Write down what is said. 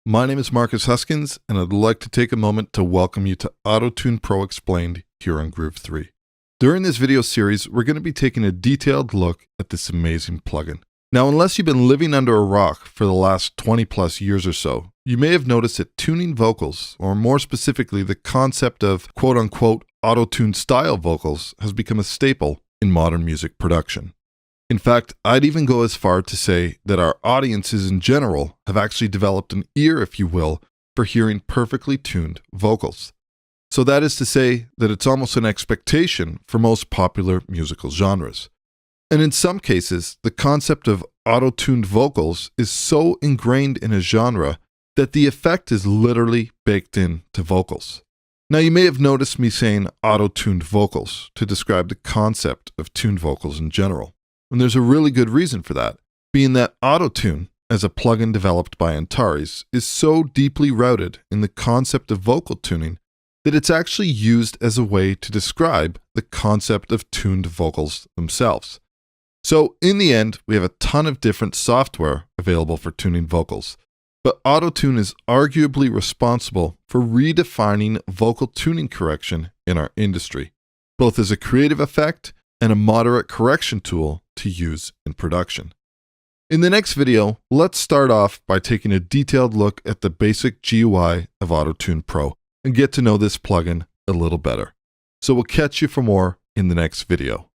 My name is Marcus Huskins, and I'd like to take a moment to welcome you to AutoTune Pro Explained here on Groove 3. During this video series, we're going to be taking a detailed look at this amazing plugin. Now, unless you've been living under a rock for the last 20 plus years or so, you may have noticed that tuning vocals, or more specifically the concept of quote-unquote auto-tune style vocals, has become a staple in modern music production. In fact, I'd even go as far to say that our audiences in general have actually developed an ear, if you will, for hearing perfectly tuned vocals. So that is to say that it's almost an expectation for most popular musical genres. And in some cases, the concept of auto-tuned vocals is so ingrained in a genre that the effect is literally baked into vocals. Now, you may have noticed me saying auto-tuned vocals to describe the concept of tuned vocals in general. And there's a really good reason for that, being that auto-tune, as a plugin developed by Antares, is so deeply rooted in the concept of vocal tuning that it's actually used as a way to describe the concept of tuned vocals themselves. So in the end, we have a ton of different software available for tuning vocals, but AutoTune is arguably responsible for redefining vocal tuning correction in our industry, both as a creative effect and a moderate correction tool to use in production. In the next video, let's start off by taking a detailed look at the basic GUI of AutoTune Pro and get to know this plugin a little better. So we'll catch you for more in the next video.